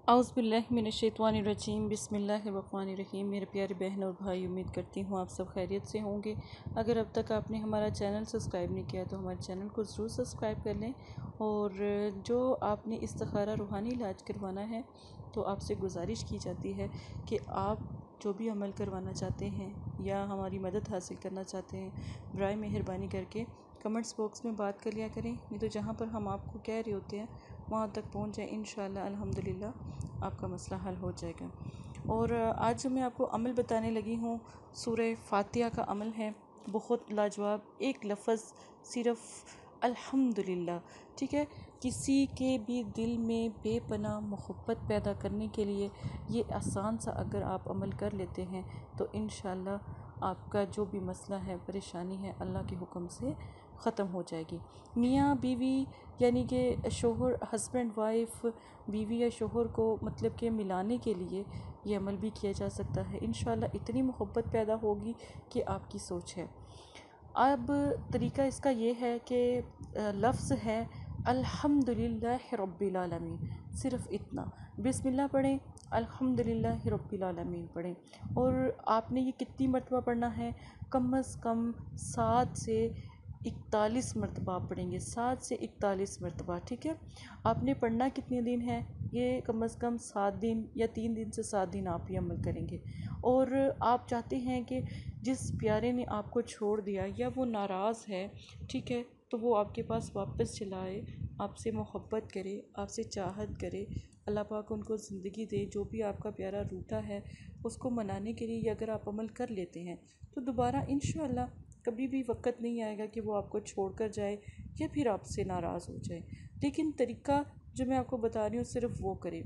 औज़ुबिल्लाहिमिनश्शैतानिर्रजीम बिस्मिल्लाहिर्रहमानिर्रहीम। मेरे प्यारे बहन और भाई, उम्मीद करती हूँ आप सब खैरियत से होंगे। अगर अब तक आपने हमारा चैनल सब्सक्राइब नहीं किया तो हमारे चैनल को ज़रूर सब्सक्राइब कर लें। और जो आपने इस्तिखारा रूहानी इलाज करवाना है तो आपसे गुजारिश की जाती है कि आप जो भी अमल करवाना चाहते हैं या हमारी मदद हासिल करना चाहते हैं, बराए मेहरबानी करके कमेंट्स बॉक्स में बात कर लिया करें। नहीं तो जहाँ पर हम आपको कह रहे होते हैं वहाँ तक पहुँच जाए, इंशाअल्लाह अल्हम्दुलिल्लाह आपका मसला हल हो जाएगा। और आज जो मैं आपको अमल बताने लगी हूँ, सूरह फातिहा का अमल है। बहुत लाजवाब एक लफ्ज़ सिर्फ़ अल्हम्दुलिल्लाह, ठीक है। किसी के भी दिल में बेपनाह मोहब्बत पैदा करने के लिए ये आसान सा अगर आप अमल कर लेते हैं तो इंशाअल्लाह आपका जो भी मसला है, परेशानी है, अल्लाह के हुक्म से ख़त्म हो जाएगी। मियाँ बीवी यानी कि शोहर, हस्बैंड वाइफ, बीवी या शोहर को मतलब कि मिलाने के लिए ये अमल भी किया जा सकता है। इंशाअल्लाह इतनी मोहब्बत पैदा होगी कि आपकी सोच है। अब तरीका इसका ये है कि लफ्ज़ है अल्हम्दुलिल्लाह रब्बिल आलमीन, सिर्फ़ इतना। बिस्मिल्लाह पढ़ें, अल्हम्दुलिल्लाह रब्बिल आलमीन पढ़ें। और आपने ये कितनी मरतबा पढ़ना है? कम अज़ कम 7 से 41 मरतबा पढ़ेंगे, 7 से 41 मरतबा, ठीक है। आपने पढ़ना कितने दिन है? ये कम अज़ कम 7 दिन या 3 दिन से 7 दिन आप ये अमल करेंगे। और आप चाहते हैं कि जिस प्यारे ने आपको छोड़ दिया या वो नाराज़ है, ठीक है, तो वो आपके पास वापस चला आए, आपसे मोहब्बत करे, आपसे चाहत करे। अल्लाह पाक उनको ज़िंदगी दे। जो भी आपका प्यारा रूठा है उसको मनाने के लिए अगर आप अमल कर लेते हैं तो दोबारा इंशाअल्लाह कभी भी वक़्त नहीं आएगा कि वो आपको छोड़कर जाए या फिर आपसे नाराज़ हो जाए। लेकिन तरीका जो मैं आपको बता रही हूँ सिर्फ़ वो करें।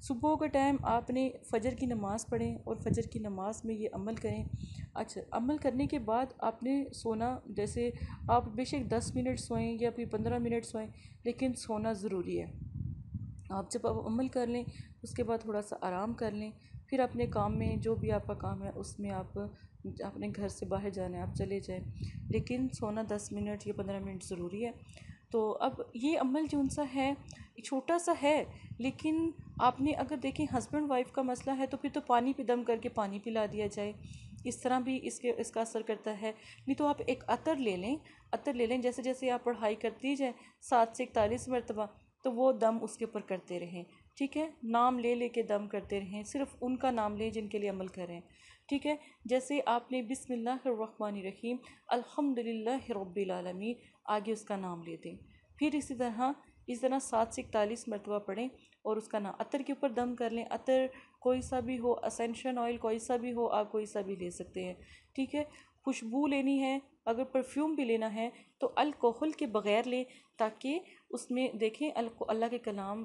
सुबह का टाइम आपने फ़जर की नमाज़ पढ़ें और फ़जर की नमाज़ में ये अमल करें। अच्छा, अमल करने के बाद आपने सोना, जैसे आप बेशक 10 मिनट सोएं या फिर 15 मिनट सोएं, लेकिन सोना ज़रूरी है। आप जब अब अमल कर लें उसके बाद थोड़ा सा आराम कर लें, फिर अपने काम में, जो भी आपका काम है उसमें आप अपने घर से बाहर जाना है आप चले जाएं, लेकिन सोना 10 मिनट या 15 मिनट ज़रूरी है। तो अब ये अमल जो सा है छोटा सा है, लेकिन आपने अगर देखें हस्बैंड वाइफ का मसला है तो फिर तो पानी पे दम करके पानी पिला दिया जाए, इस तरह भी इसका असर करता है। नहीं तो आप एक अतर ले लें, अतर ले लें, जैसे जैसे आप पढ़ाई करती जाए 7 से 41 मरतबा, तो वो दम उसके ऊपर करते रहें, ठीक है। नाम ले ले के दम करते रहें, सिर्फ उनका नाम लें जिनके लिए अमल करें, ठीक है। जैसे आपने बिस्मिल्लाहिर्रहमानिर्रहीम अल्हम्दुलिल्लाह रब्बिल आलमीन, आगे उसका नाम ले दें। फिर इसी तरह 7 से 41 मरतबा पढ़ें और उसका नाम, अतर के ऊपर दम कर लें। अतर कोई सा भी हो, असेंशन ऑयल कोई सा भी हो, आप कोई सा भी ले सकते हैं, ठीक है। खुशबू लेनी है, अगर परफ्यूम भी लेना है तो अल्कोहल के बग़ैर लें, ताकि उसमें देखें अल्लाह के कलाम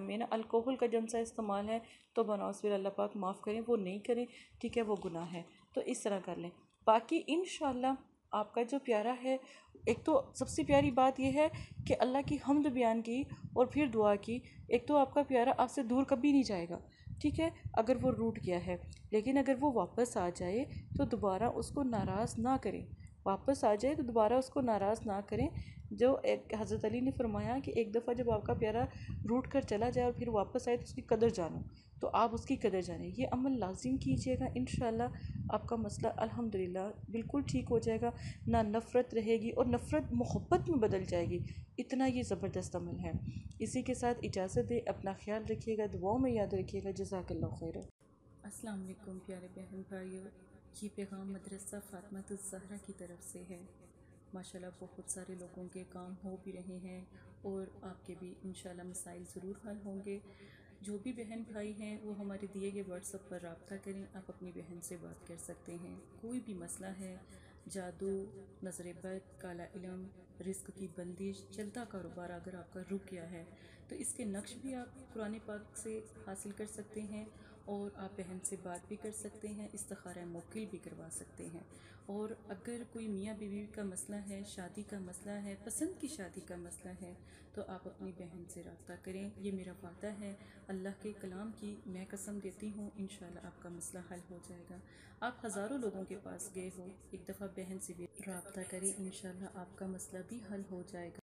में ना अल्कोहल का जम सा इस्तेमाल है तो बनाओ, फिर अल्लाह पाक माफ़ करें, वो नहीं करें, ठीक है, वो गुनाह है। तो इस तरह कर लें। बाकी इंशाअल्लाह आपका जो प्यारा है, एक तो सबसे प्यारी बात यह है कि अल्लाह की हम्द बयान की और फिर दुआ की। एक तो आपका प्यारा आपसे दूर कभी नहीं जाएगा, ठीक है, अगर वो रूठ गया है। लेकिन अगर वो वापस आ जाए तो दोबारा उसको नाराज़ ना करें, वापस आ जाए तो दोबारा उसको नाराज़ ना करें। जो एक हज़रत अली ने फरमाया कि एक दफ़ा जब आपका प्यारा रूठ कर चला जाए और फिर वापस आए तो उसकी कदर जानो, तो आप उसकी कदर जानें। ये अमल लाजिम कीजिएगा, इंशाअल्लाह आपका मसला अल्हम्दुलिल्लाह बिल्कुल ठीक हो जाएगा। ना नफ़रत रहेगी और नफ़रत मोहब्बत में बदल जाएगी। इतना ये ज़बरदस्त अमल है। इसी के साथ इजाज़त दें, अपना ख्याल रखिएगा, दुआओं में याद रखिएगा। जज़ाकल्लाहु खैरन। अस्सलाम वालेकुम प्यारे बहन भाइयों, ये पैगाम मदरसा फ़ातिमातुज़ ज़हरा की तरफ से है। माशाल्लाह बहुत सारे लोगों के काम हो भी रहे हैं और आपके भी इंशाल्लाह मसाइल ज़रूर हल होंगे। जो भी बहन भाई हैं वो हमारे दिए गए व्हाट्सएप पर रब्ता करें, आप अपनी बहन से बात कर सकते हैं। कोई भी मसला है, जादू, नज़र बद, काला इल्म, रिस्क की बंदिश, चलता कारोबार अगर आपका रुक गया है तो इसके नक्श भी आप कुरान पाक से हासिल कर सकते हैं और आप बहन से बात भी कर सकते हैं, इस्तिखारा मुवक्किल भी करवा सकते हैं। और अगर कोई मियाँ बीवी का मसला है, शादी का मसला है, पसंद की शादी का मसला है, तो आप अपनी बहन से रब्ता करें। ये मेरा वादा है, अल्लाह के कलाम की मैं कसम देती हूँ, इंशाल्लाह आपका मसला हल हो जाएगा। आप हज़ारों लोगों के पास गए हो, एक दफ़ा बहन से भी रब्ता करें, इंशाल्लाह आपका मसला भी हल हो जाएगा।